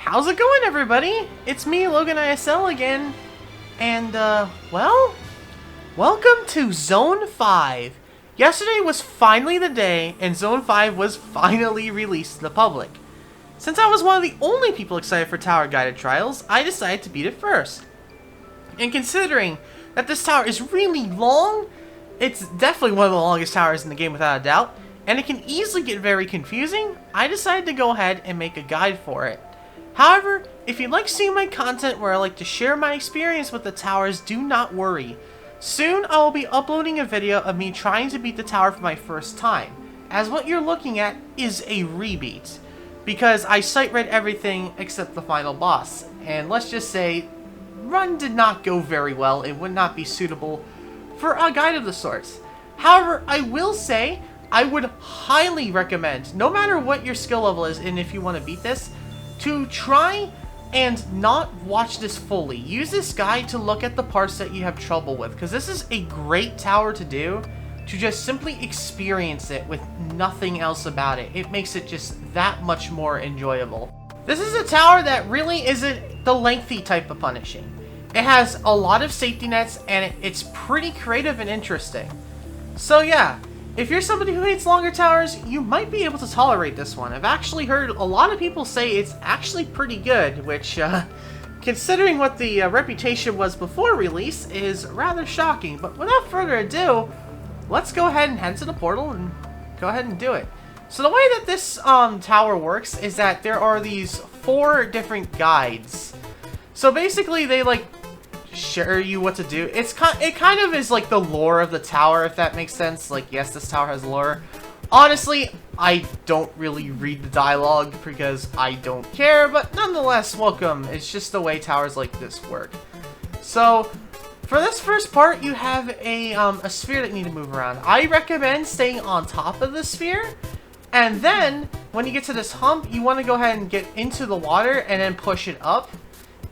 How's it going, everybody? It's me, Logan ISL again, and, well, welcome to Zone 5. Yesterday was finally the day, and Zone 5 was finally released to the public. Since I was one of the only people excited for Tower Guided Trials, I decided to beat it first. And considering that this tower is really long, it's definitely one of the longest towers in the game without a doubt, and it can easily get very confusing, I decided to go ahead and make a guide for it. However, if you like seeing my content where I like to share my experience with the towers, do not worry. Soon I will be uploading a video of me trying to beat the tower for my first time, as what you're looking at is a rebeat, because I sight read everything except the final boss, and let's just say, run did not go very well. It would not be suitable for a guide of the sorts. However, I will say, I would highly recommend, no matter what your skill level is and if you want to beat this, to try and not watch this fully. Use this guide to look at the parts that you have trouble with, because this is a great tower to do, to just simply experience it with nothing else about it. It makes it just that much more enjoyable. This is a tower that really isn't the lengthy type of punishing. It has a lot of safety nets, and it's pretty creative and interesting. So yeah, if you're somebody who hates longer towers, you might be able to tolerate this one. I've actually heard a lot of people say it's actually pretty good, which, considering what the reputation was before release, is rather shocking. But without further ado, let's go ahead and head to the portal and go ahead and do it. So the way that this tower works is that there are these 4 different guides. So basically, they like share you what to do. It kind of is like the lore of the tower, if that makes sense. Like, yes, this tower has lore. Honestly, I don't really read the dialogue because I don't care, but nonetheless, welcome. It's just the way towers like this work. So, for this first part, you have a sphere that you need to move around. I recommend staying on top of the sphere, and then, when you get to this hump, you want to go ahead and get into the water and then push it up.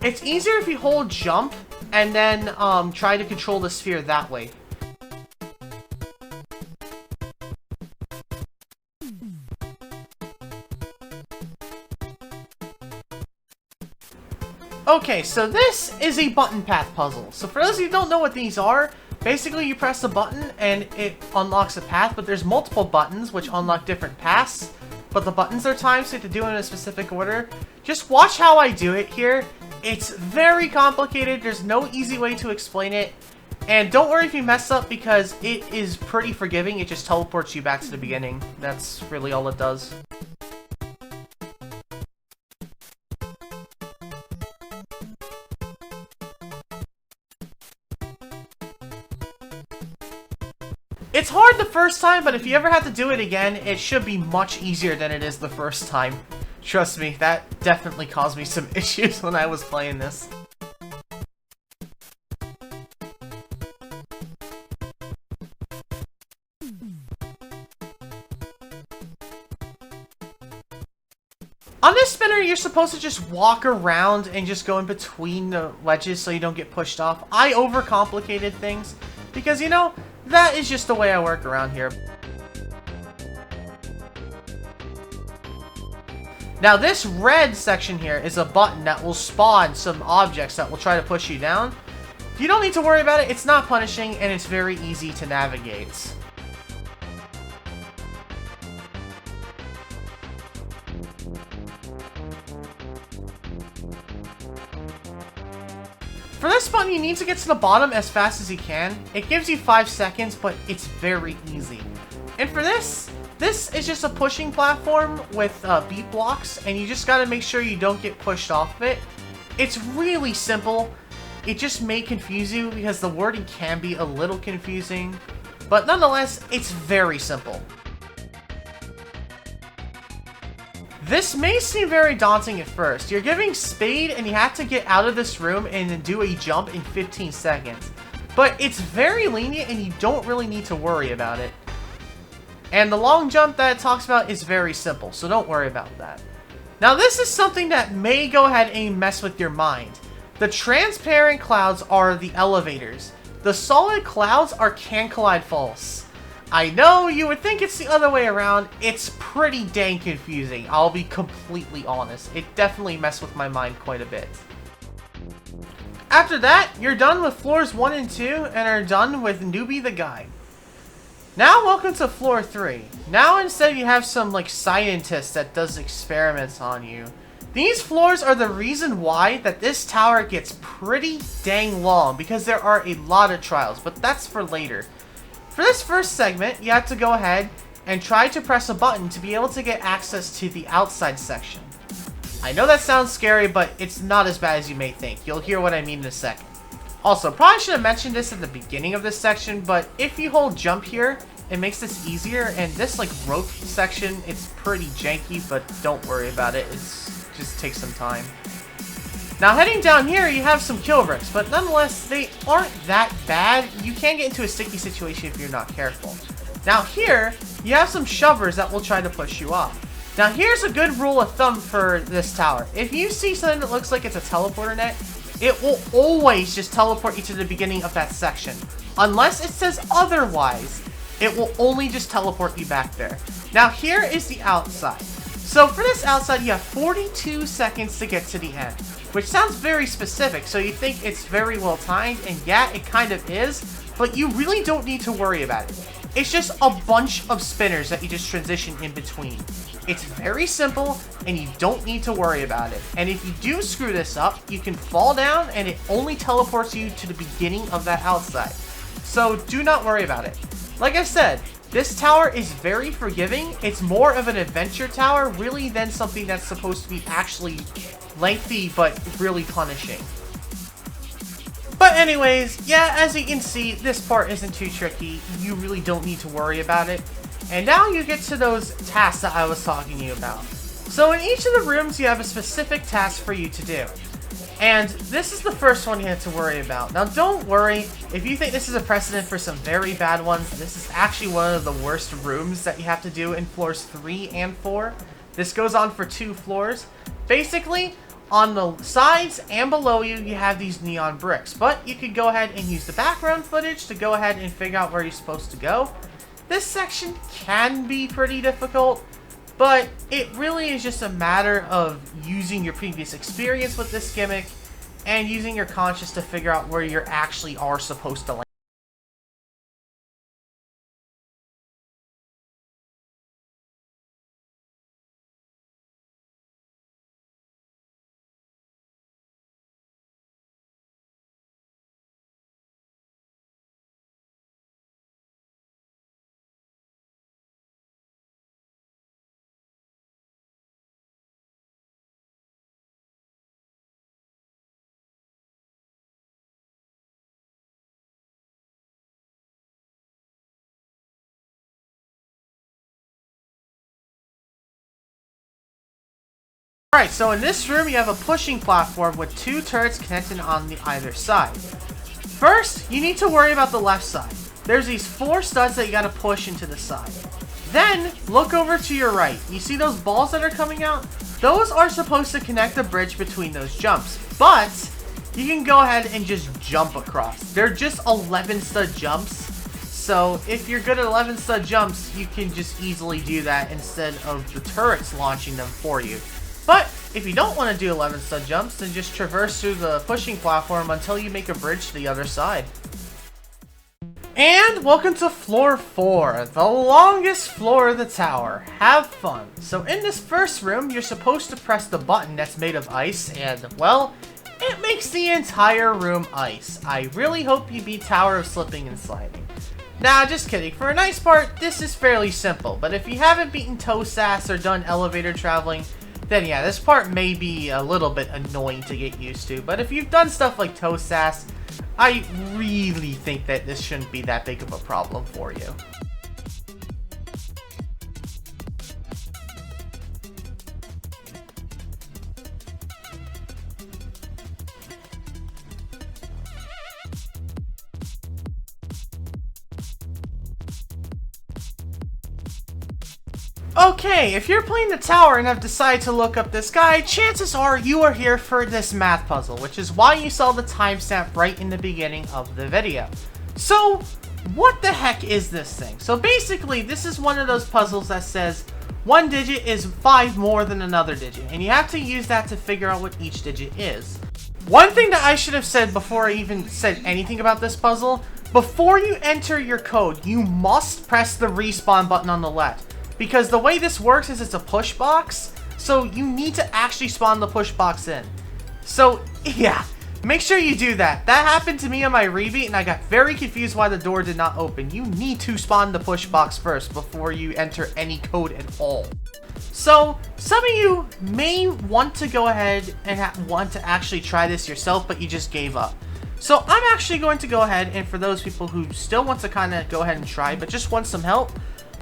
It's easier if you hold jump and then try to control the sphere that way. Okay, so this is a button path puzzle. So for those of you who don't know what these are, basically you press a button and it unlocks a path, but there's multiple buttons which unlock different paths, but the buttons are timed, so you have to do it in a specific order. Just watch how I do it here. It's very complicated, there's no easy way to explain it, and don't worry if you mess up because it is pretty forgiving. It just teleports you back to the beginning. That's really all it does. It's hard the first time, but if you ever have to do it again, it should be much easier than it is the first time. Trust me, that definitely caused me some issues when I was playing this. On this spinner, you're supposed to just walk around and just go in between the ledges so you don't get pushed off. I overcomplicated things because, you know, that is just the way I work around here. Now this red section here is a button that will spawn some objects that will try to push you down. You don't need to worry about it, it's not punishing, and it's very easy to navigate. For this button, you need to get to the bottom as fast as you can. It gives you 5 seconds, but it's very easy. And for this is just a pushing platform with beat blocks, and you just gotta make sure you don't get pushed off of it. It's really simple. It just may confuse you because the wording can be a little confusing, but nonetheless, it's very simple. This may seem very daunting at first. You're giving Spade and you have to get out of this room and then do a jump in 15 seconds. But it's very lenient and you don't really need to worry about it. And the long jump that it talks about is very simple, so don't worry about that. Now this is something that may go ahead and mess with your mind. The transparent clouds are the elevators. The solid clouds are can collide falls. I know you would think it's the other way around. It's pretty dang confusing. I'll be completely honest. It definitely messed with my mind quite a bit. After that, you're done with floors 1 and 2 and are done with Newbie the Guide. Now welcome to floor 3. Now instead you have some like scientist that does experiments on you. These floors are the reason why that this tower gets pretty dang long, because there are a lot of trials, but that's for later. For this first segment, you have to go ahead and try to press a button to be able to get access to the outside section. I know that sounds scary, but it's not as bad as you may think. You'll hear what I mean in a second. Also, probably should have mentioned this at the beginning of this section, but if you hold jump here, it makes this easier, and this like rope section, it's pretty janky, but don't worry about it. It's just takes some time. Now heading down here, you have some kill bricks, but nonetheless, they aren't that bad. You can get into a sticky situation if you're not careful. Now here, you have some shovers that will try to push you off. Now here's a good rule of thumb for this tower. If you see something that looks like it's a teleporter net, it will always just teleport you to the beginning of that section. Unless it says otherwise, it will only just teleport you back there. Now here is the outside. So for this outside, you have 42 seconds to get to the end, which sounds very specific, so you think it's very well timed, and yeah, it kind of is, but you really don't need to worry about it. It's just a bunch of spinners that you just transition in between. It's very simple, and you don't need to worry about it. And if you do screw this up, you can fall down, and it only teleports you to the beginning of that outside. So do not worry about it. Like I said, this tower is very forgiving. It's more of an adventure tower, really, than something that's supposed to be actually lengthy, but really punishing. But anyways, yeah, as you can see, this part isn't too tricky. You really don't need to worry about it. And now you get to those tasks that I was talking to you about. So in each of the rooms, you have a specific task for you to do. And this is the first one you have to worry about. Now don't worry, if you think this is a precedent for some very bad ones, this is actually one of the worst rooms that you have to do in floors 3 and 4. This goes on for 2 floors. Basically, on the sides and below you, you have these neon bricks. But you could go ahead and use the background footage to go ahead and figure out where you're supposed to go. This section can be pretty difficult, but it really is just a matter of using your previous experience with this gimmick and using your conscience to figure out where you actually are supposed to land. Alright, so in this room you have a pushing platform with 2 turrets connected on the either side. First, you need to worry about the left side. There's these 4 studs that you gotta push into the side. Then, look over to your right. You see those balls that are coming out? Those are supposed to connect the bridge between those jumps, but you can go ahead and just jump across. They're just 11 stud jumps, so if you're good at 11 stud jumps, you can just easily do that instead of the turrets launching them for you. But if you don't want to do 11 stud jumps, then just traverse through the pushing platform until you make a bridge to the other side. And welcome to floor 4, the longest floor of the tower. Have fun. So in this first room, you're supposed to press the button that's made of ice, and well, it makes the entire room ice. I really hope you beat Tower of Slipping and Sliding. Nah, just kidding. For a nice part, this is fairly simple, but if you haven't beaten Toe Sass or done elevator traveling, then yeah, this part may be a little bit annoying to get used to. But if you've done stuff like Toe Sass, I really think that this shouldn't be that big of a problem for you. Okay, if you're playing the tower and have decided to look up this guide, chances are you are here for this math puzzle, which is why you saw the timestamp right in the beginning of the video. So, what the heck is this thing? So basically, this is one of those puzzles that says one digit is 5 more than another digit, and you have to use that to figure out what each digit is. One thing that I should have said before I even said anything about this puzzle, before you enter your code, you must press the respawn button on the left, because the way this works is it's a push box, so you need to actually spawn the push box in. So yeah, make sure you do that. That happened to me on my rebeat, and I got very confused why the door did not open. You need to spawn the push box first before you enter any code at all. So, some of you may want to go ahead and want to actually try this yourself, but you just gave up. So, I'm actually going to go ahead, and for those people who still want to kind of go ahead and try, but just want some help,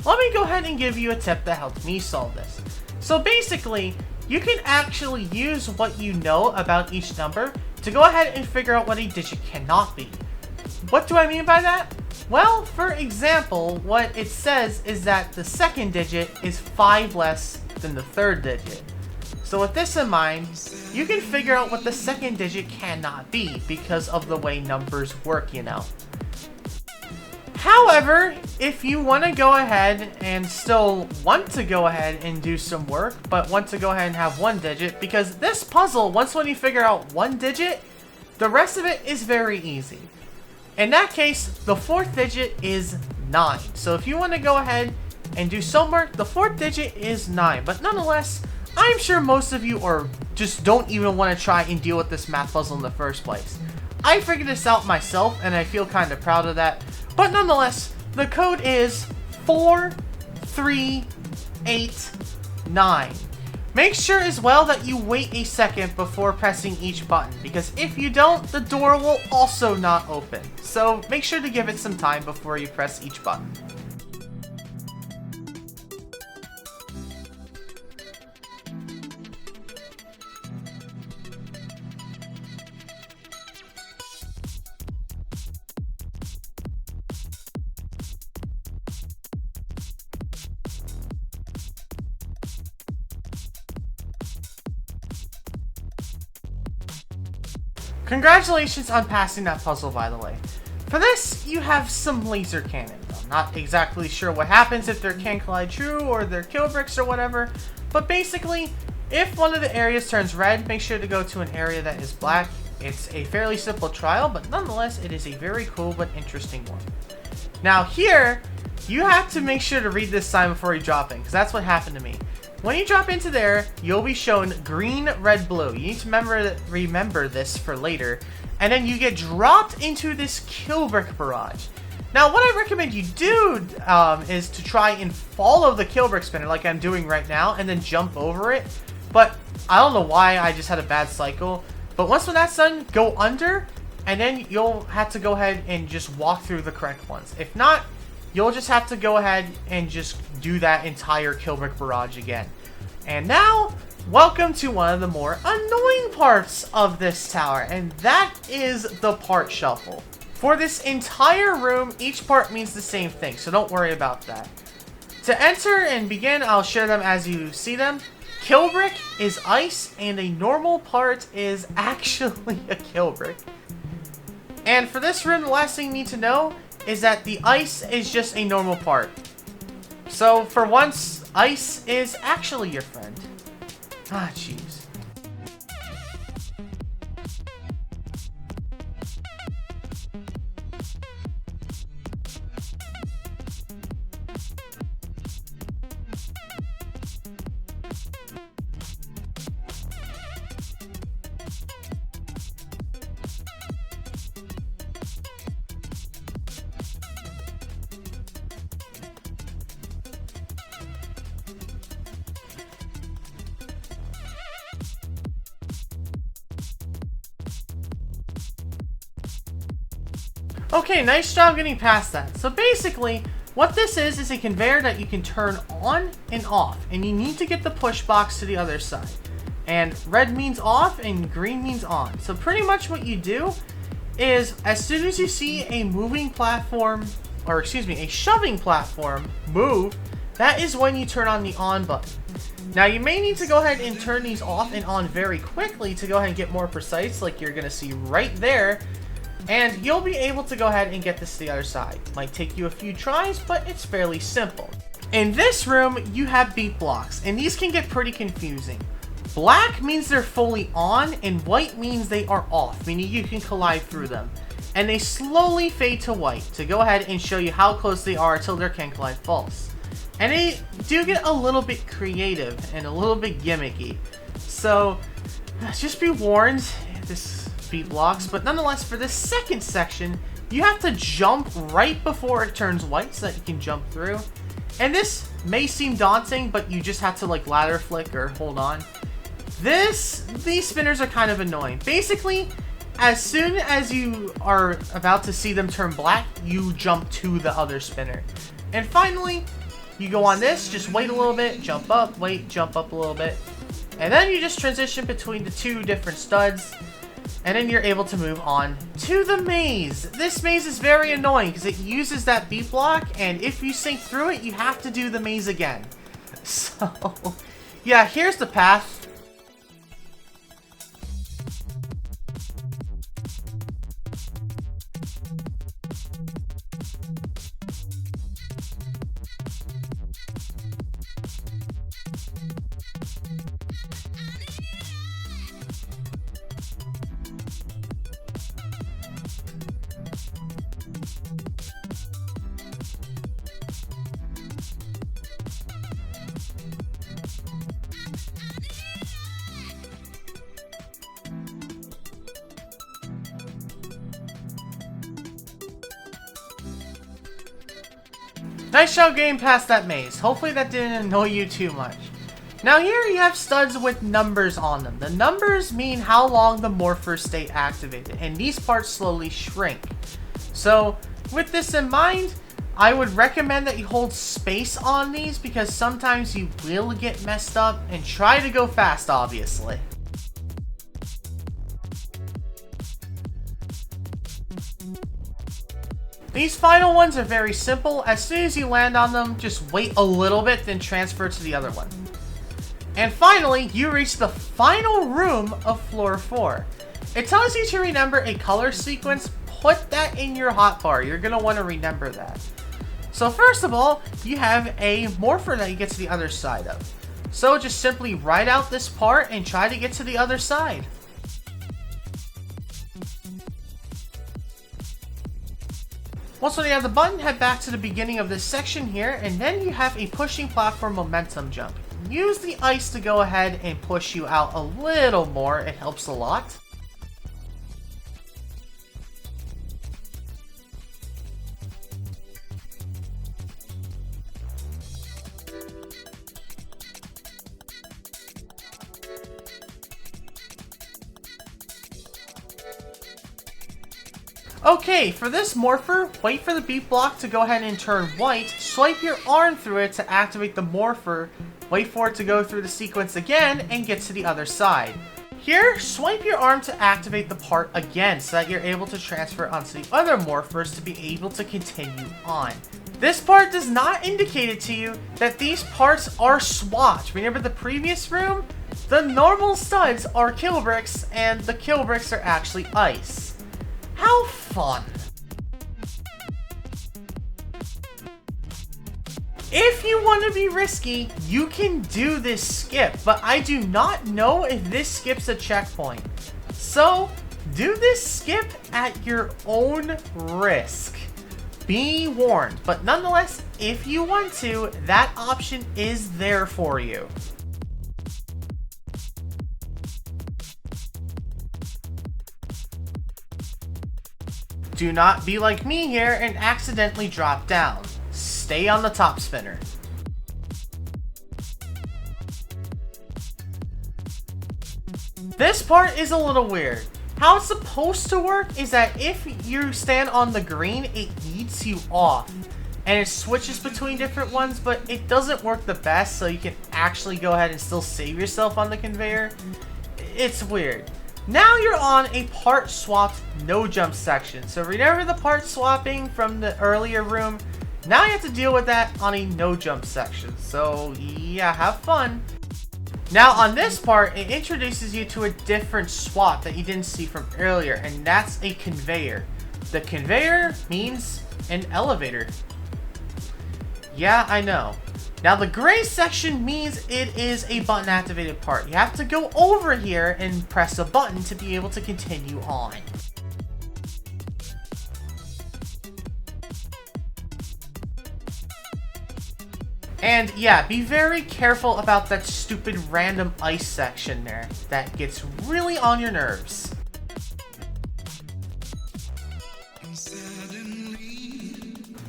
let me go ahead and give you a tip that helped me solve this. So, basically, you can actually use what you know about each number to go ahead and figure out what a digit cannot be. What do I mean by that? Well, for example, what it says is that the second digit is 5 less than the third digit. So with this in mind, you can figure out what the second digit cannot be because of the way numbers work, you know. However, if you want to go ahead and still want to go ahead and do some work, but want to go ahead and have one digit, because this puzzle, once when you figure out one digit, the rest of it is very easy. In that case, the fourth digit is 9. So if you want to go ahead and do some work, the fourth digit is 9. But nonetheless, I'm sure most of you just don't even want to try and deal with this math puzzle in the first place. I figured this out myself, and I feel kind of proud of that. But nonetheless, the code is 4389. Make sure as well that you wait a second before pressing each button, because if you don't, the door will also not open. So make sure to give it some time before you press each button. Congratulations on passing that puzzle, by the way. For this, you have some laser cannon. I'm not exactly sure what happens if they're can collide true or they're kill bricks or whatever, but basically, if one of the areas turns red, make sure to go to an area that is black. It's a fairly simple trial, but nonetheless, it is a very cool but interesting one. Now here, you have to make sure to read this sign before you drop in, because that's what happened to me. When you drop into there, you'll be shown green, red, blue. You need to remember this for later. And then you get dropped into this kill brick barrage. Now, what I recommend you do is to try and follow the kill brick spinner like I'm doing right now and then jump over it. But I don't know why I just had a bad cycle. But once when that's done, go under, and then you'll have to go ahead and just walk through the correct ones. If not, you'll just have to go ahead and just do that entire kill brick barrage again. And now, welcome to one of the more annoying parts of this tower, and that is the part shuffle. For this entire room, each part means the same thing, so don't worry about that. To enter and begin, I'll share them as you see them. Kill brick is ice, and a normal part is actually a kill brick. And for this room, the last thing you need to know is that the ice is just a normal part. So for once, ice is actually your friend. Ah, jeez. Okay, nice job getting past that. So basically, what this is a conveyor that you can turn on and off, and you need to get the push box to the other side. And red means off and green means on. So pretty much what you do is, as soon as you see a moving platform, or excuse me, a shoving platform move, that is when you turn on the on button. Now you may need to go ahead and turn these off and on very quickly to go ahead and get more precise, like you're gonna see right there. And you'll be able to go ahead and get this to the other side. Might take you a few tries, but it's fairly simple. In this room, you have beat blocks, and these can get pretty confusing. Black means they're fully on, and white means they are off, meaning you can collide through them. And they slowly fade to white to go ahead and show you how close they are till their can collide false. And they do get a little bit creative and a little bit gimmicky. So just be warned, this beat blocks. But nonetheless, for this second section, you have to jump right before it turns white so that you can jump through. And this may seem daunting, but you just have to like ladder flick or hold on. These spinners are kind of annoying. Basically, as soon as you are about to see them turn black, you jump to the other spinner. And finally, you go on this, just wait a little bit, jump up, wait, jump up a little bit. And then you just transition between the two different studs. And then you're able to move on to the maze. This maze is very annoying because it uses that beat block, and if you sink through it, you have to do the maze again. So, yeah, here's the path. Nice job getting past that maze. Hopefully that didn't annoy you too much. Now here you have studs with numbers on them. The numbers mean how long the morphers stay activated, and these parts slowly shrink. So with this in mind, I would recommend that you hold space on these because sometimes you will get messed up, and try to go fast obviously. These final ones are very simple. As soon as you land on them, just wait a little bit, then transfer to the other one. And finally, you reach the final room of floor 4. It tells you to remember a color sequence. Put that in your hotbar. You're going to want to remember that. So first of all, you have a morpher that you get to the other side of. So just simply write out this part and try to get to the other side. Once you have the button, head back to the beginning of this section here, and then you have a pushing platform momentum jump. Use the ice to go ahead and push you out a little more, it helps a lot. Okay, for this morpher, wait for the beat block to go ahead and turn white, swipe your arm through it to activate the morpher, wait for it to go through the sequence again, and get to the other side. Here, swipe your arm to activate the part again so that you're able to transfer onto the other morphers to be able to continue on. This part does not indicate it to you that these parts are swapped. Remember the previous room? The normal studs are kill bricks, and the kill bricks are actually ice. How fun! If you want to be risky, you can do this skip, but I do not know if this skips a checkpoint. So, do this skip at your own risk. Be warned, but nonetheless, if you want to, that option is there for you. Do not be like me here and accidentally drop down. Stay on the top spinner. This part is a little weird. How it's supposed to work is that if you stand on the green, it yeets you off. And it switches between different ones, but it doesn't work the best, so you can actually go ahead and still save yourself on the conveyor. It's weird. Now you're on a part swapped no jump section. So remember the part swapping from the earlier room? Now you have to deal with that on a no jump section. So yeah, have fun. Now on this part, it introduces you to a different swap that you didn't see from earlier, and that's a conveyor. The conveyor means an elevator. Yeah, I know. Now the gray section means it is a button activated part. You have to go over here and press a button to be able to continue on. And yeah, be very careful about that stupid random ice section there. That gets really on your nerves.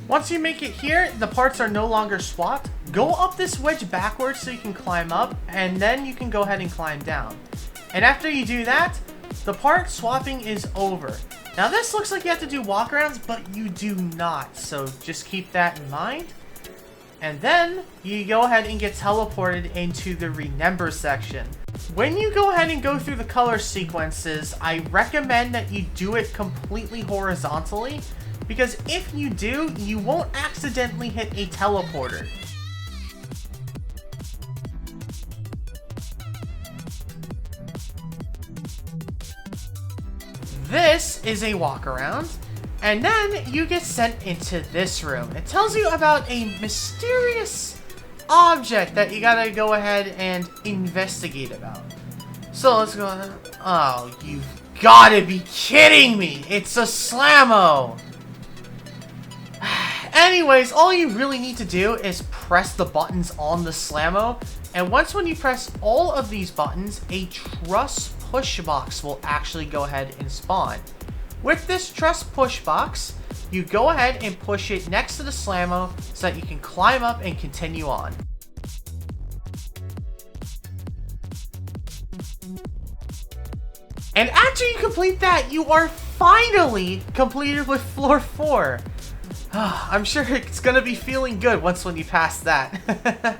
Once you make it here, the parts are no longer swapped. Go up this wedge backwards so you can climb up, and then you can go ahead and climb down. And after you do that, the part swapping is over. Now this looks like you have to do walkarounds, but you do not, so just keep that in mind. And then you go ahead and get teleported into the remember section. When you go ahead and go through the color sequences, I recommend that you do it completely horizontally, because if you do, you won't accidentally hit a teleporter. This is a walk around, and then you get sent into this room. It tells you about a mysterious object that you gotta go ahead and investigate about. So let's go ahead. Oh, you've gotta be kidding me! It's a Slammo! Anyways, all you really need to do is press the buttons on the Slammo, and when you press all of these buttons, a truss push box will actually go ahead and spawn. With this truss push box, you go ahead and push it next to the Slammo so that you can climb up and continue on. And after you complete that, you are finally completed with floor 4. I'm sure it's gonna be feeling good when you pass that.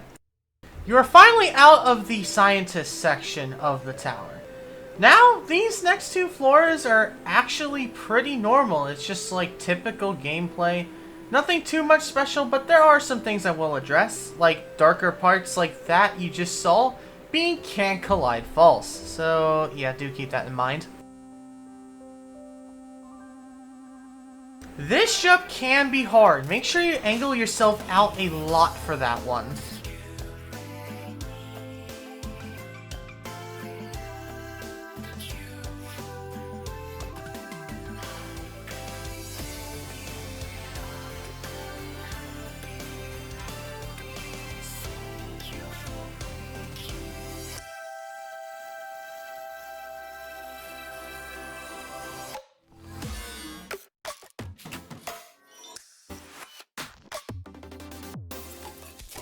You are finally out of the scientist section of the tower. Now, these next 2 floors are actually pretty normal. It's just like typical gameplay. Nothing too much special, but there are some things I will address, like darker parts like that you just saw being Can't Collide False. So yeah, do keep that in mind. This jump can be hard. Make sure you angle yourself out a lot for that one.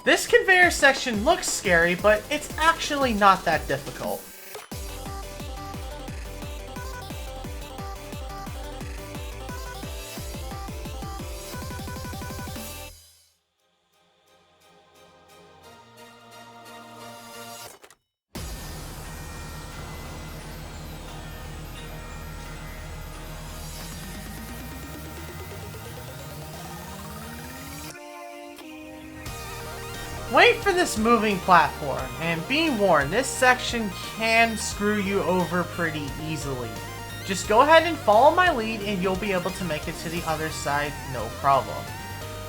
This conveyor section looks scary, but it's actually not that difficult. Wait for this moving platform, and be warned, this section can screw you over pretty easily. Just go ahead and follow my lead and you'll be able to make it to the other side, no problem.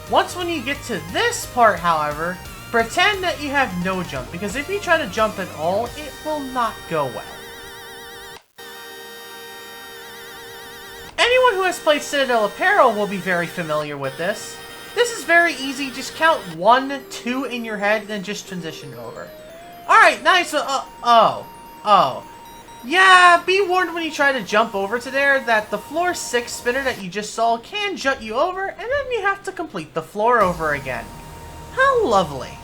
When you get to this part, however, pretend that you have no jump, because if you try to jump at all, it will not go well. Anyone who has played Citadel of Peril will be very familiar with this. This is very easy, just count 1, 2 in your head, then just transition over. Alright, nice, yeah, be warned when you try to jump over to there that the floor 6 spinner that you just saw can jut you over, and then you have to complete the floor over again. How lovely.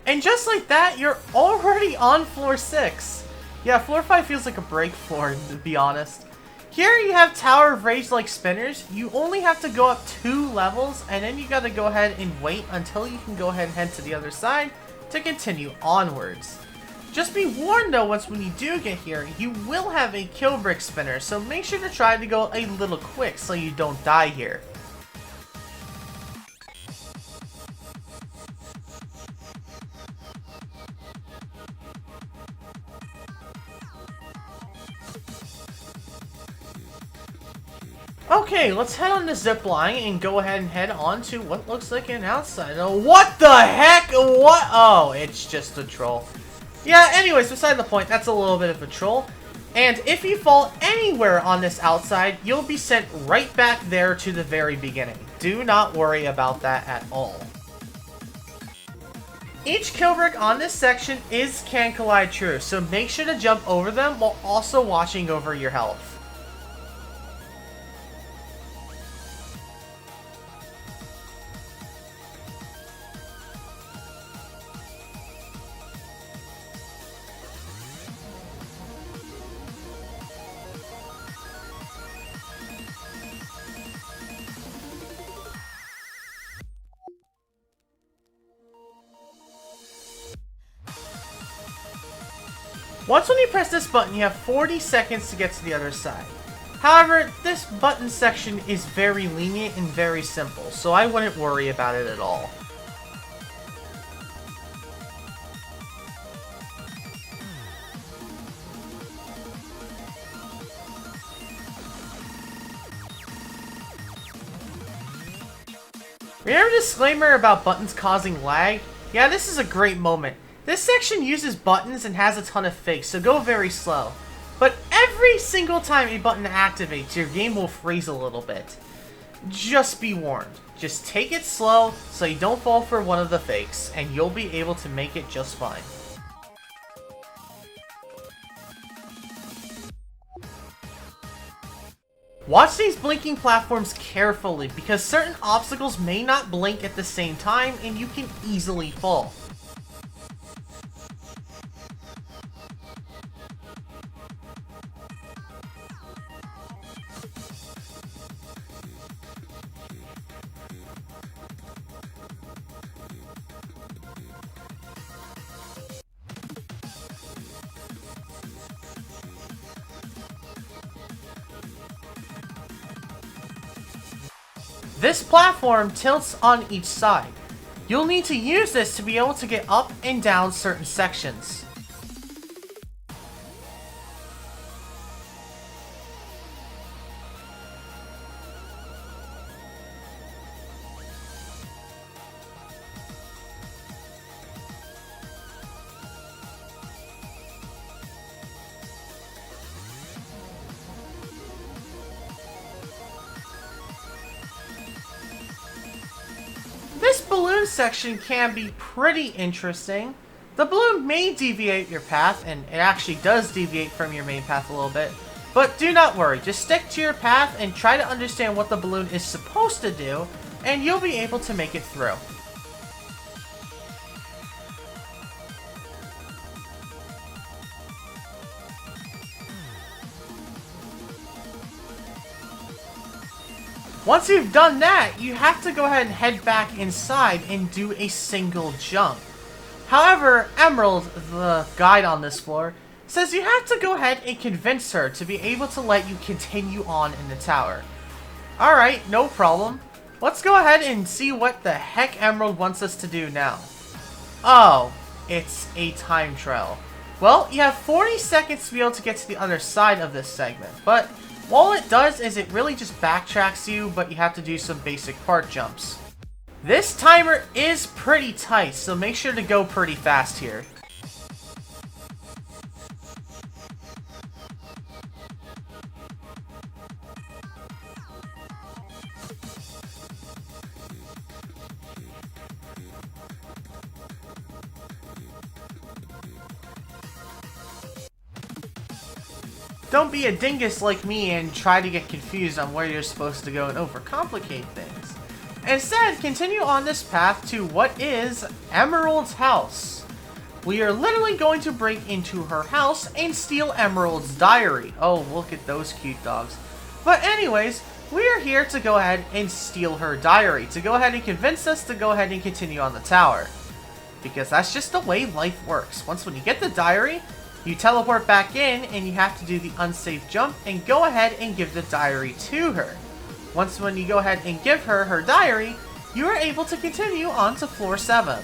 And just like that, you're already on floor 6. Yeah, floor 5 feels like a break floor, to be honest. Here you have Tower of Rage like spinners. You only have to go up 2 levels, and then you gotta go ahead and wait until you can go ahead and head to the other side to continue onwards. Just be warned though, when you do get here, you will have a kill brick spinner, so make sure to try to go a little quick so you don't die here. Okay, let's head on the zip line and go ahead and head on to what looks like an outside. Oh, what the heck? What? Oh, it's just a troll. Yeah, anyways, beside the point, that's a little bit of a troll. And if you fall anywhere on this outside, you'll be sent right back there to the very beginning. Do not worry about that at all. Each kill brick on this section is can collide true, so make sure to jump over them while also watching over your health. Once when you press this button, you have 40 seconds to get to the other side. However, this button section is very lenient and very simple, so I wouldn't worry about it at all. Remember the disclaimer about buttons causing lag? Yeah, this is a great moment. This section uses buttons and has a ton of fakes, so go very slow. But every single time a button activates, your game will freeze a little bit. Just be warned. Just take it slow so you don't fall for one of the fakes, and you'll be able to make it just fine. Watch these blinking platforms carefully because certain obstacles may not blink at the same time and you can easily fall. This platform tilts on each side. You'll need to use this to be able to get up and down certain sections. This balloon section can be pretty interesting. The balloon may deviate your path, and it actually does deviate from your main path a little bit. But do not worry, just stick to your path and try to understand what the balloon is supposed to do, and you'll be able to make it through. Once you've done that, you have to go ahead and head back inside and do a single jump. However, Emerald, the guide on this floor, says you have to go ahead and convince her to be able to let you continue on in the tower. Alright, no problem. Let's go ahead and see what the heck Emerald wants us to do now. Oh, it's a time trial. Well, you have 40 seconds to be able to get to the other side of this segment, but all it does is it really just backtracks you, but you have to do some basic part jumps. This timer is pretty tight, so make sure to go pretty fast here. Don't be a dingus like me and try to get confused on where you're supposed to go and overcomplicate things. Instead, continue on this path to what is Emerald's house. We are literally going to break into her house and steal Emerald's diary. Oh, look at those cute dogs. But anyways, we are here to go ahead and steal her diary, to go ahead and convince us to go ahead and continue on the tower. Because that's just the way life works. Once when you get the diary, you teleport back in and you have to do the unsafe jump and go ahead and give the diary to her. Once when you go ahead and give her her diary, you are able to continue on to floor 7.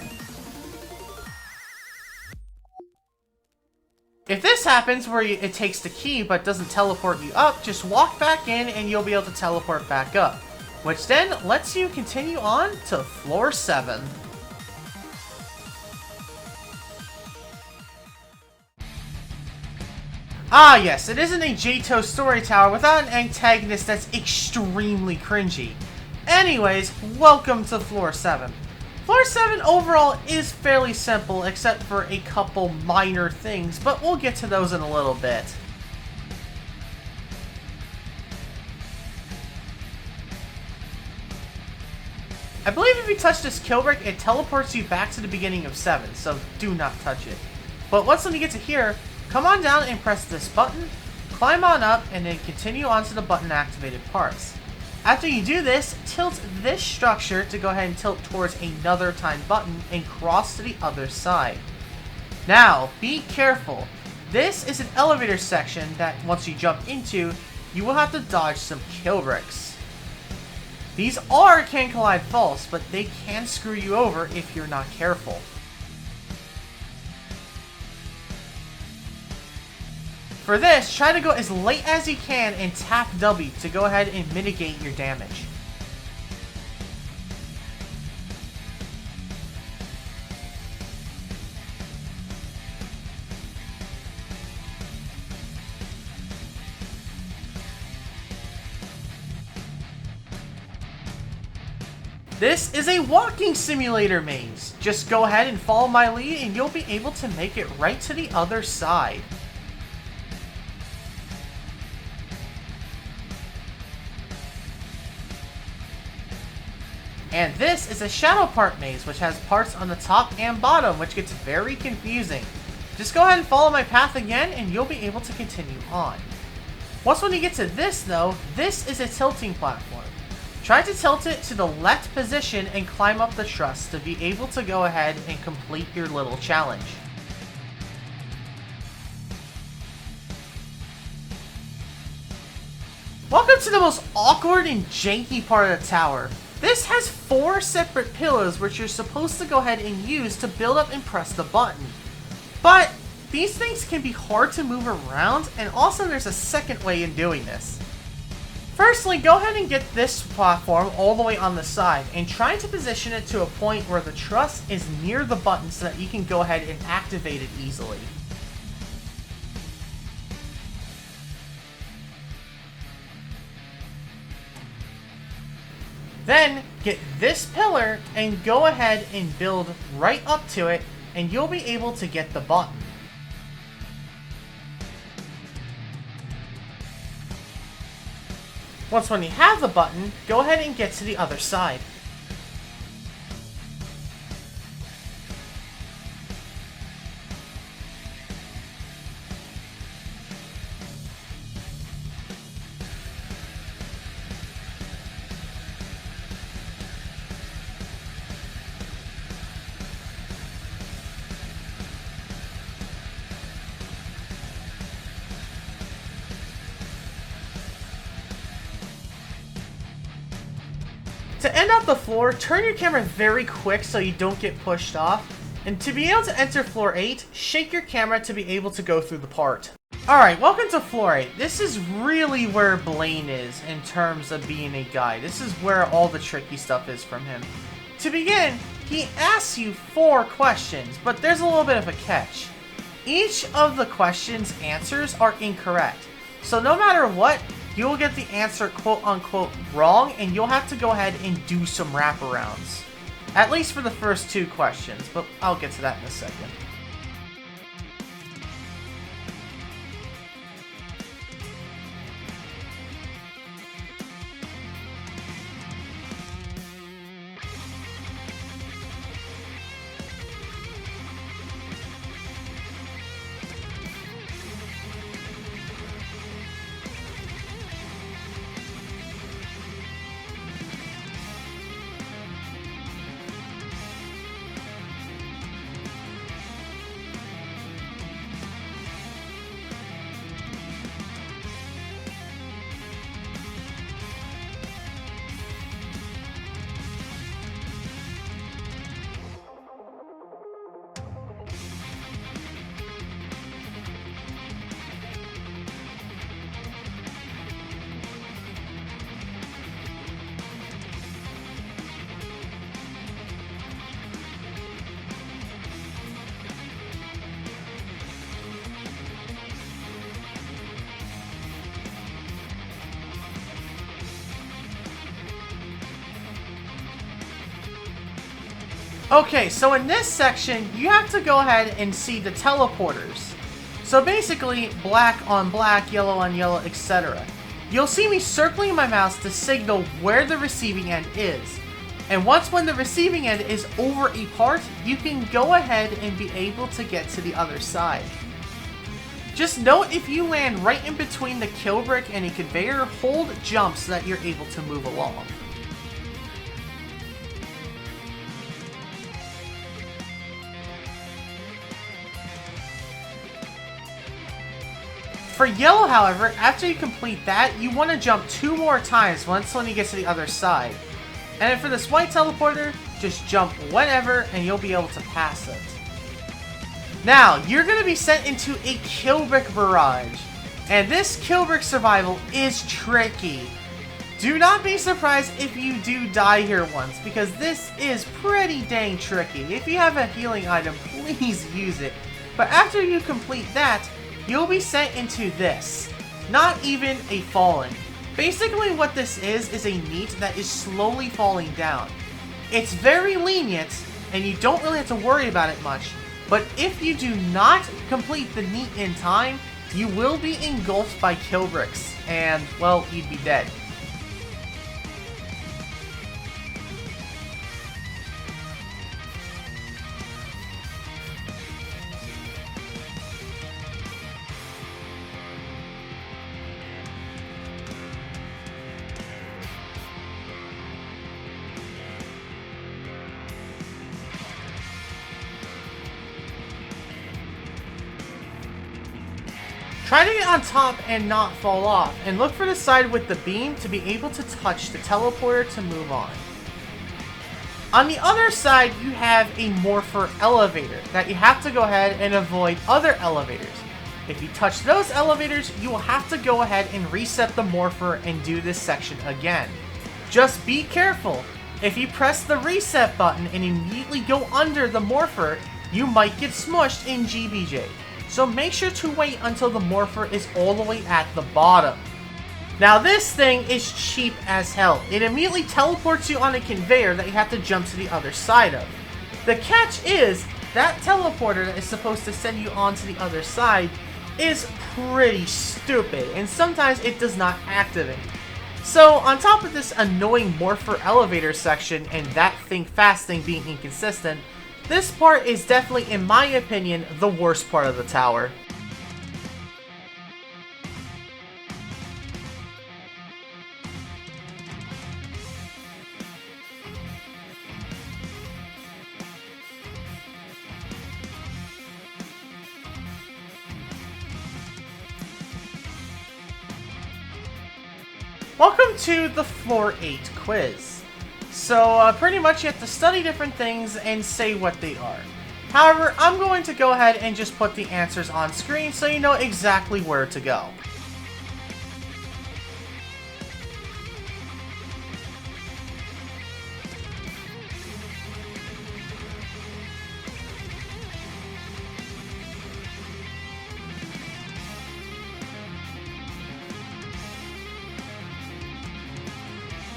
If this happens where it takes the key but doesn't teleport you up, just walk back in and you'll be able to teleport back up, which then lets you continue on to floor 7. Ah yes, it isn't a JTO story tower without an antagonist that's extremely cringy. Anyways, welcome to floor 7. Floor 7 overall is fairly simple except for a couple minor things, but we'll get to those in a little bit. I believe if you touch this kill brick, it teleports you back to the beginning of 7, so do not touch it. But once when you get to here, come on down and press this button, climb on up, and then continue on to the button activated parts. After you do this, tilt this structure to go ahead and tilt towards another timed button and cross to the other side. Now, be careful. This is an elevator section that once you jump into, you will have to dodge some kill bricks. These can collide false, but they can screw you over if you're not careful. For this, try to go as late as you can and tap W to go ahead and mitigate your damage. This is a walking simulator maze. Just go ahead and follow my lead and you'll be able to make it right to the other side. And this is a shadow part maze, which has parts on the top and bottom, which gets very confusing. Just go ahead and follow my path again, and you'll be able to continue on. Once when you get to this, though, this is a tilting platform. Try to tilt it to the left position and climb up the truss to be able to go ahead and complete your little challenge. Welcome to the most awkward and janky part of the tower. This has 4 separate pillars which you're supposed to go ahead and use to build up and press the button. But these things can be hard to move around, and also there's a second way in doing this. Firstly, go ahead and get this platform all the way on the side and try to position it to a point where the truss is near the button so that you can go ahead and activate it easily. Then, get this pillar and go ahead and build right up to it, and you'll be able to get the button. Once when you have the button, go ahead and get to the other side. To end out the floor, turn your camera very quick so you don't get pushed off. And to be able to enter floor 8, shake your camera to be able to go through the part. Alright, welcome to floor 8. This is really where Blaine is in terms of being a guy. This is where all the tricky stuff is from him. To begin, he asks you 4 questions, but there's a little bit of a catch. Each of the questions' answers are incorrect. So no matter what, you'll get the answer quote-unquote wrong, and you'll have to go ahead and do some wraparounds. At least for the first 2 questions, but I'll get to that in a second. Okay, so in this section, you have to go ahead and see the teleporters. So basically, black on black, yellow on yellow, etc. You'll see me circling my mouse to signal where the receiving end is. And when the receiving end is over a part, you can go ahead and be able to get to the other side. Just note if you land right in between the kill brick and a conveyor, hold jump so that you're able to move along. For yellow, however, after you complete that, you want to jump 2 more times when you get to the other side. And then for this white teleporter, just jump whenever and you'll be able to pass it. Now, you're going to be sent into a kill brick barrage. And this kill brick survival is tricky. Do not be surprised if you do die here once, because this is pretty dang tricky. If you have a healing item, please use it. But after you complete that, you'll be sent into this. Not even a fallen. Basically what this is a neat that is slowly falling down. It's very lenient, and you don't really have to worry about it much. But if you do not complete the neat in time, you will be engulfed by kill bricks, and, well, you'd be dead. Try to get on top and not fall off, and look for the side with the beam to be able to touch the teleporter to move on. On the other side, you have a morpher elevator that you have to go ahead and avoid other elevators. If you touch those elevators, you will have to go ahead and reset the morpher and do this section again. Just be careful. If you press the reset button and immediately go under the morpher, you might get smushed in GBJ. So make sure to wait until the morpher is all the way at the bottom. Now this thing is cheap as hell. It immediately teleports you on a conveyor that you have to jump to the other side of. The catch is, that teleporter that is supposed to send you on to the other side is pretty stupid, and sometimes it does not activate. So on top of this annoying morpher elevator section and that thing fast thing being inconsistent, this part is definitely, in my opinion, the worst part of the tower. Welcome to the Floor 8 quiz. So, pretty much you have to study different things and say what they are. However, I'm going to go ahead and just put the answers on screen so you know exactly where to go.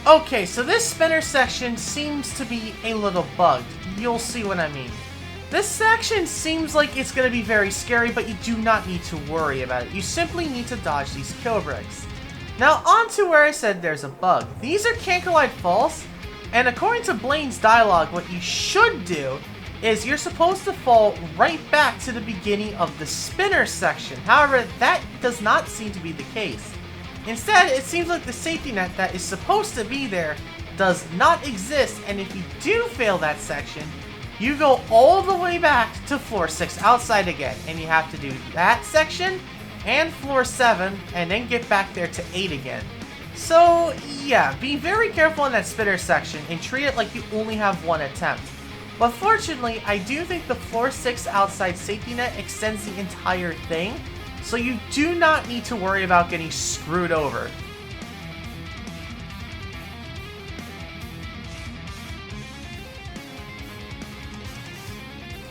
Okay, so this spinner section seems to be a little bugged. You'll see what I mean. This section seems like it's going to be very scary, but you do not need to worry about it. You simply need to dodge these kill bricks. Now on to where I said there's a bug. These are can't collide falls, and according to Blaine's dialogue, what you should do is you're supposed to fall right back to the beginning of the spinner section. However, that does not seem to be the case. Instead, it seems like the safety net that is supposed to be there does not exist, and if you do fail that section, you go all the way back to floor 6 outside again, and you have to do that section and floor 7, and then get back there to 8 again. So yeah, be very careful in that spinner section and treat it like you only have one attempt. But fortunately, I do think the floor 6 outside safety net extends the entire thing, so you do not need to worry about getting screwed over.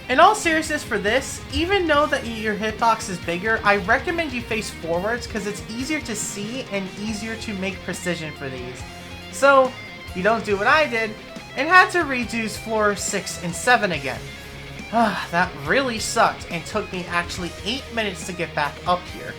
In all seriousness for this, even though that your hitbox is bigger, I recommend you face forwards because it's easier to see and easier to make precision for these. So, you don't do what I did, and had to redo floor 6 and 7 again. That really sucked and took me actually 8 minutes to get back up here.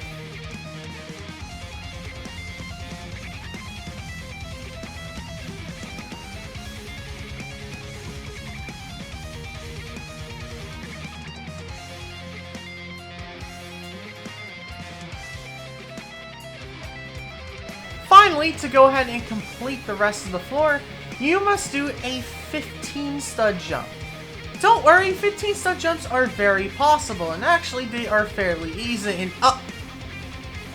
Finally, to go ahead and complete the rest of the floor, you must do a 15 stud jump. Don't worry, 15 stud jumps are very possible, and actually they are fairly easy and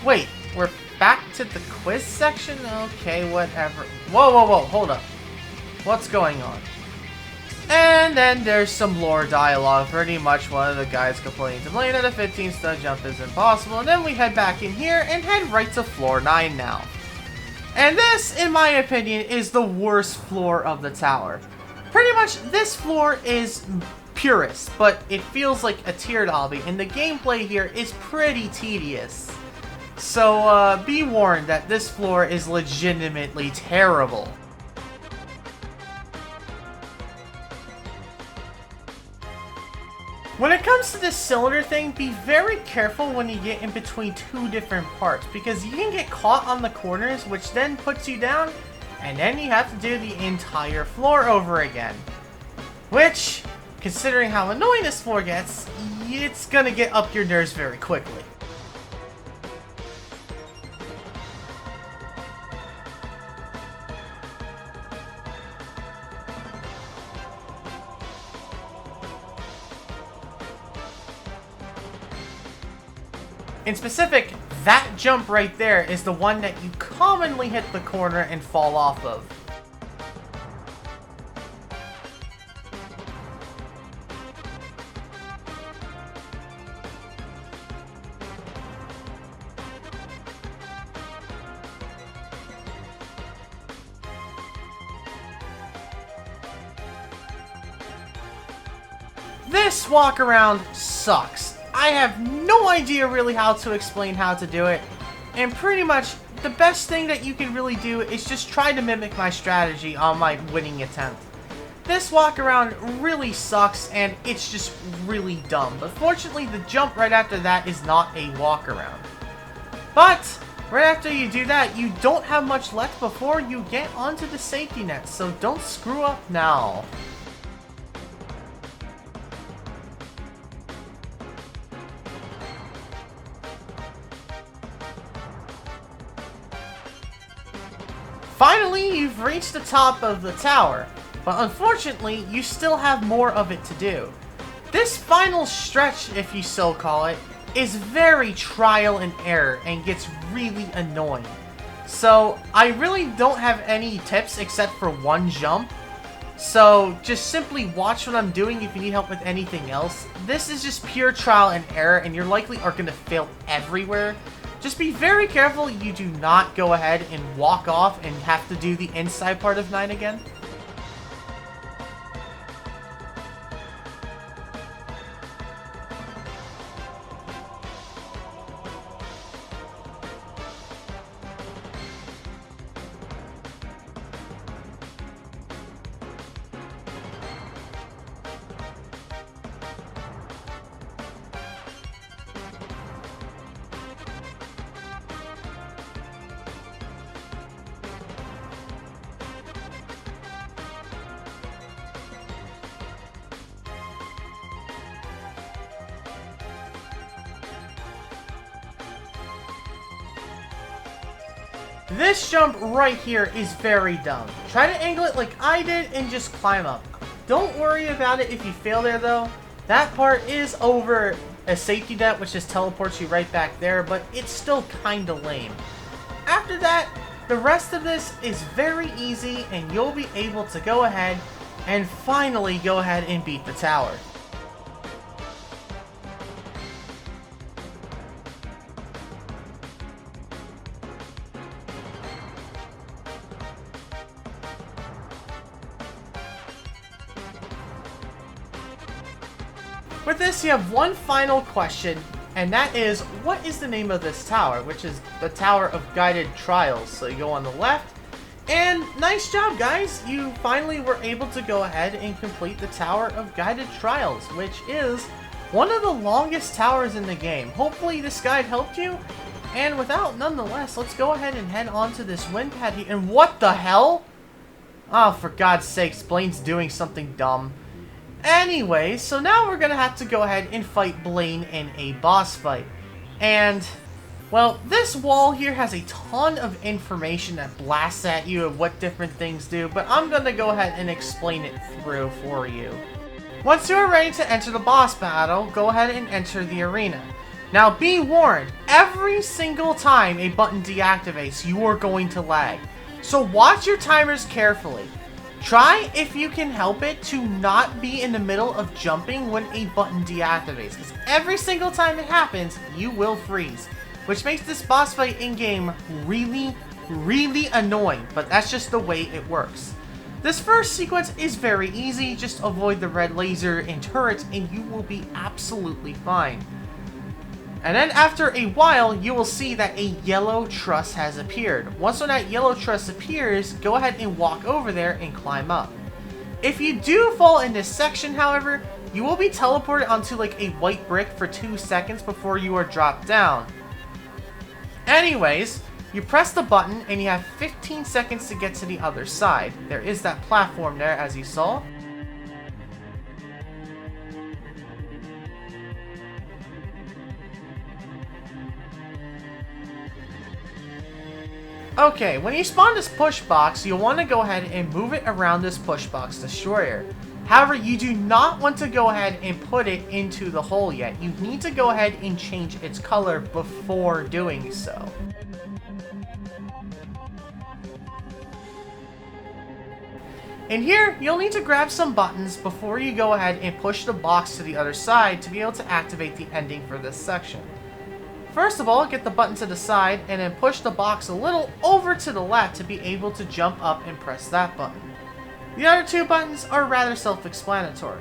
wait, we're back to the quiz section? Okay, whatever. Whoa, hold up. What's going on? And then there's some lore dialogue. Pretty much one of the guys complaining to Blaine that a 15 stud jump is impossible, and then we head back in here and head right to floor 9 now. And this, in my opinion, is the worst floor of the tower. Pretty much, this floor is purest, but it feels like a tiered obby, and the gameplay here is pretty tedious. So, be warned that this floor is legitimately terrible. When it comes to this cylinder thing, be very careful when you get in between two different parts, because you can get caught on the corners, which then puts you down, and then you have to do the entire floor over again. Which, considering how annoying this floor gets, it's gonna get up your nerves very quickly. In specific, that jump right there is the one that you commonly hit the corner and fall off of. This walk around sucks. I have no idea really how to explain how to do it, and pretty much the best thing that you can really do is just try to mimic my strategy on my winning attempt. This walk around really sucks and it's just really dumb, but fortunately the jump right after that is not a walk around. But right after you do that, you don't have much left before you get onto the safety net, so don't screw up now. Finally, you've reached the top of the tower, but unfortunately, you still have more of it to do. This final stretch, if you so call it, is very trial and error and gets really annoying. So, I really don't have any tips except for one jump. So, just simply watch what I'm doing if you need help with anything else. This is just pure trial and error, and you're likely are going to fail everywhere. Just be very careful you do not go ahead and walk off and have to do the inside part of 9 again. This jump right here is very dumb. Try to angle it like I did and just climb up. Don't worry about it if you fail there though. That part is over a safety net which just teleports you right back there, but it's still kinda lame. After that, the rest of this is very easy and you'll be able to go ahead and finally go ahead and beat the tower. With this, you have one final question, and that is, what is the name of this tower? Which is the Tower of Guided Trials. So you go on the left, And nice job, guys! You finally were able to go ahead and complete the Tower of Guided Trials, which is one of the longest towers in the game. Hopefully this guide helped you. And nonetheless, let's go ahead and head on to this wind pad here. And what the hell? Oh, for God's sakes, Blaine's doing something dumb. Anyway, so now we're gonna have to go ahead and fight Blaine in a boss fight. And, well, this wall here has a ton of information that blasts at you of what different things do, but I'm gonna go ahead and explain it through for you. Once you are ready to enter the boss battle, go ahead and enter the arena. Now be warned, every single time a button deactivates, you are going to lag. So watch your timers carefully. Try, if you can help it, to not be in the middle of jumping when a button deactivates, because every single time it happens, you will freeze, which makes this boss fight in-game really, really annoying, but that's just the way it works. This first sequence is very easy, just avoid the red laser and turrets and you will be absolutely fine. And then after a while, you will see that a yellow truss has appeared. Once when that yellow truss appears, go ahead and walk over there and climb up. If you do fall in this section, however, you will be teleported onto like a white brick for 2 seconds before you are dropped down. Anyways, you press the button and you have 15 seconds to get to the other side. There is that platform there, as you saw. Okay, when you spawn this push box, you'll want to go ahead and move it around this push box destroyer. However, you do not want to go ahead and put it into the hole yet. You need to go ahead and change its color before doing so. In here, you'll need to grab some buttons before you go ahead and push the box to the other side to be able to activate the ending for this section. First of all, get the button to the side and then push the box a little over to the left to be able to jump up and press that button. The other two buttons are rather self-explanatory.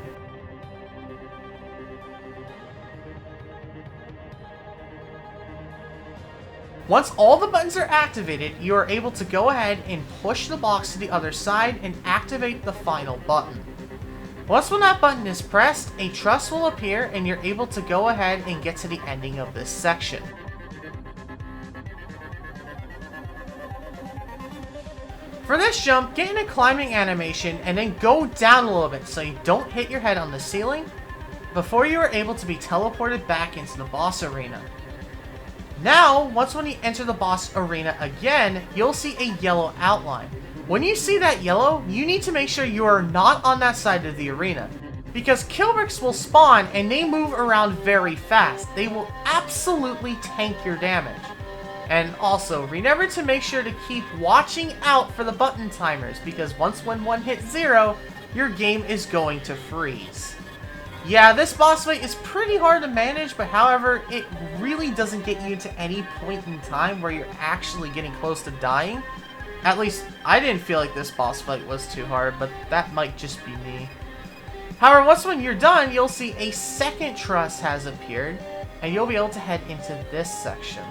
Once all the buttons are activated, you are able to go ahead and push the box to the other side and activate the final button. Once when that button is pressed, a truss will appear and you're able to go ahead and get to the ending of this section. For this jump, get in a climbing animation and then go down a little bit so you don't hit your head on the ceiling before you are able to be teleported back into the boss arena. Now, once when you enter the boss arena again, you'll see a yellow outline. When you see that yellow, you need to make sure you are not on that side of the arena, because kill bricks will spawn and they move around very fast. They will absolutely tank your damage. And also, remember to make sure to keep watching out for the button timers, because once when one hits 0, your game is going to freeze. Yeah, this boss fight is pretty hard to manage, but however, it really doesn't get you to any point in time where you're actually getting close to dying. At least, I didn't feel like this boss fight was too hard, but that might just be me. However, once when you're done, you'll see a second truss has appeared, and you'll be able to head into this section.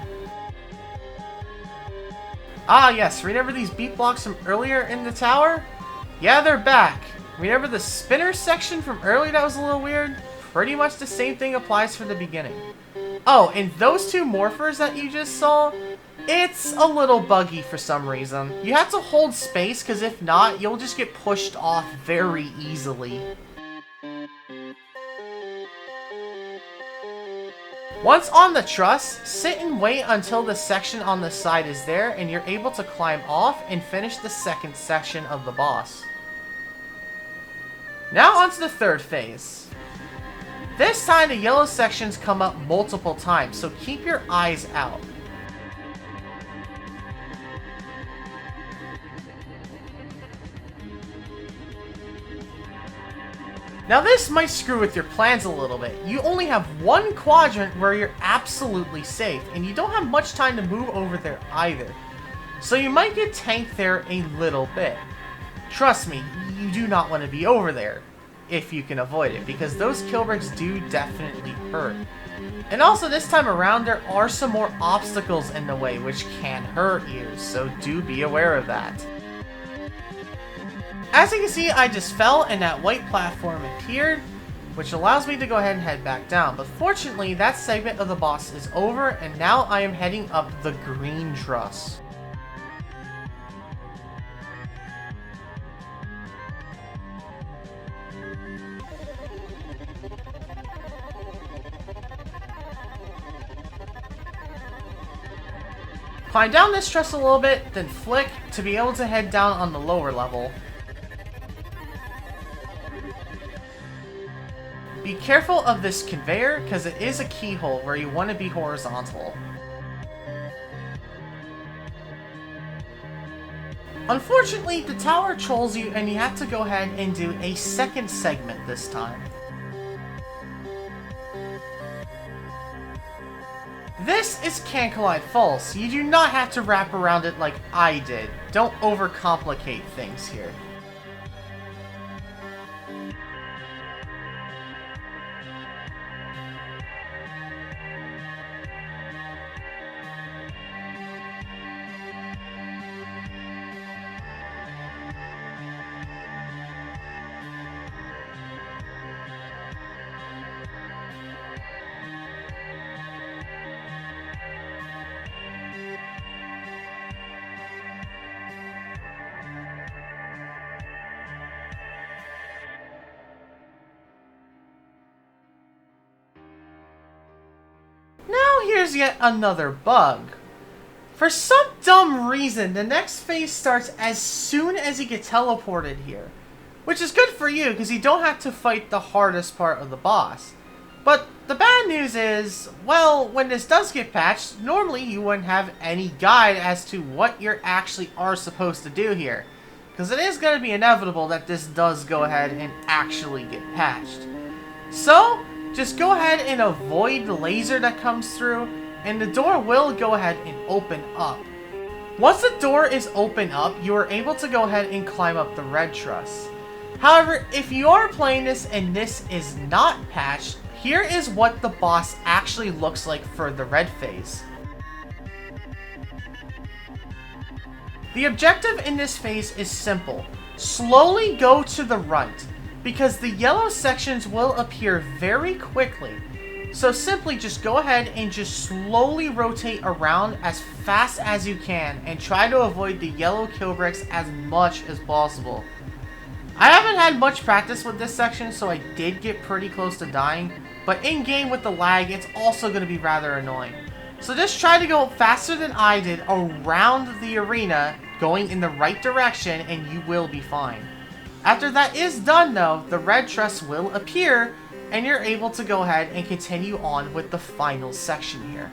Ah yes, remember these beat blocks from earlier in the tower? Yeah, they're back. Remember the spinner section from earlier that was a little weird? Pretty much the same thing applies for the beginning. Oh, and those two morphers that you just saw, it's a little buggy for some reason. You have to hold space, because if not, you'll just get pushed off very easily. Once on the truss, sit and wait until the section on the side is there and you're able to climb off and finish the second section of the boss. Now onto the third phase. This time the yellow sections come up multiple times, so keep your eyes out. Now this might screw with your plans a little bit. You only have one quadrant where you're absolutely safe, and you don't have much time to move over there either. So you might get tanked there a little bit. Trust me, you do not want to be over there, if you can avoid it, because those kill bricks do definitely hurt. And also this time around, there are some more obstacles in the way which can hurt you, so do be aware of that. As you can see, I just fell and that white platform appeared, which allows me to go ahead and head back down. But fortunately, that segment of the boss is over, and now I am heading up the green truss. Climb down this truss a little bit, then flick to be able to head down on the lower level. Be careful of this conveyor, because it is a keyhole where you want to be horizontal. Unfortunately, the tower trolls you and you have to go ahead and do a second segment this time. This is Can't Collide Falls. You do not have to wrap around it like I did. Don't overcomplicate things here. Now here's yet another bug. For some dumb reason, the next phase starts as soon as you get teleported here. Which is good for you, because you don't have to fight the hardest part of the boss. But the bad news is, well, when this does get patched, normally you wouldn't have any guide as to what you actually are supposed to do here. Because it is going to be inevitable that this does go ahead and actually get patched. So, just go ahead and avoid the laser that comes through, and the door will go ahead and open up. Once the door is open up, you are able to go ahead and climb up the red truss. However, if you are playing this and this is not patched, here is what the boss actually looks like for the red phase. The objective in this phase is simple. Slowly go to the right, because the yellow sections will appear very quickly. So simply just go ahead and just slowly rotate around as fast as you can and try to avoid the yellow kill bricks as much as possible. I haven't had much practice with this section, so I did get pretty close to dying, but in game with the lag, it's also going to be rather annoying. So just try to go faster than I did around the arena, going in the right direction, and you will be fine. After that is done though, the red truss will appear, and you're able to go ahead and continue on with the final section here.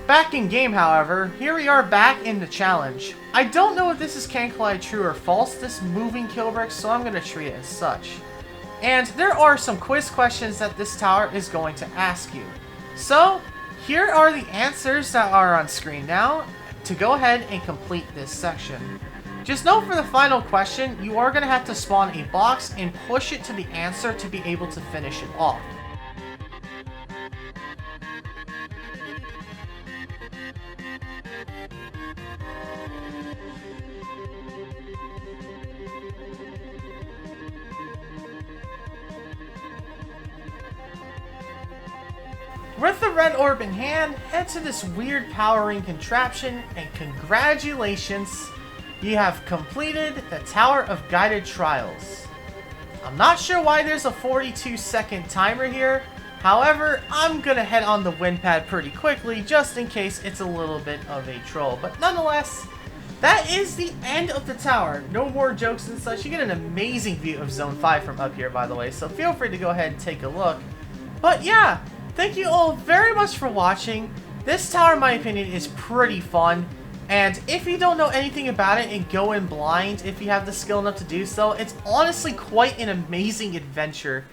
Back in game, however, here we are back in the challenge. I don't know if this is Can't Collide true or false, this moving kill brick, so I'm going to treat it as such. And there are some quiz questions that this tower is going to ask you. So, here are the answers that are on screen now to go ahead and complete this section. Just note for the final question, you are going to have to spawn a box and push it to the answer to be able to finish it off. With the red orb in hand, head to this weird powering contraption, and congratulations, you have completed the Tower of Guided Trials. I'm not sure why there's a 42-second timer here, however, I'm gonna head on the win pad pretty quickly just in case it's a little bit of a troll. But nonetheless, that is the end of the tower. No more jokes and such. You get an amazing view of Zone 5 from up here, by the way, so feel free to go ahead and take a look. But yeah, thank you all very much for watching. This tower, in my opinion, is pretty fun. And if you don't know anything about it and go in blind, if you have the skill enough to do so, it's honestly quite an amazing adventure.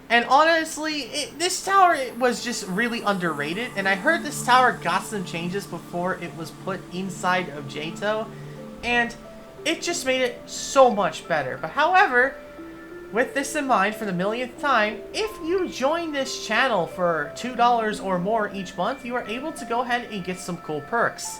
And honestly, this tower was just really underrated. And I heard this tower got some changes before it was put inside of Johto. And it just made it so much better. But however, with this in mind, for the millionth time, if you join this channel for $2 or more each month, you are able to go ahead and get some cool perks.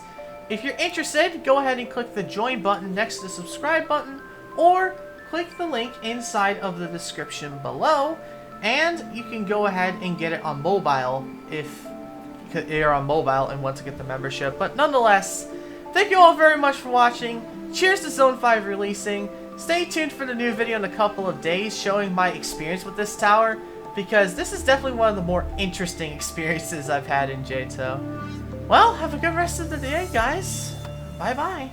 If you're interested, go ahead and click the join button next to the subscribe button, or click the link inside of the description below, and you can go ahead and get it on mobile if you're on mobile and want to get the membership. But nonetheless, thank you all very much for watching. Cheers to Zone 5 releasing. Stay tuned for the new video in a couple of days showing my experience with this tower, because this is definitely one of the more interesting experiences I've had in Johto. Well, have a good rest of the day, guys. Bye-bye.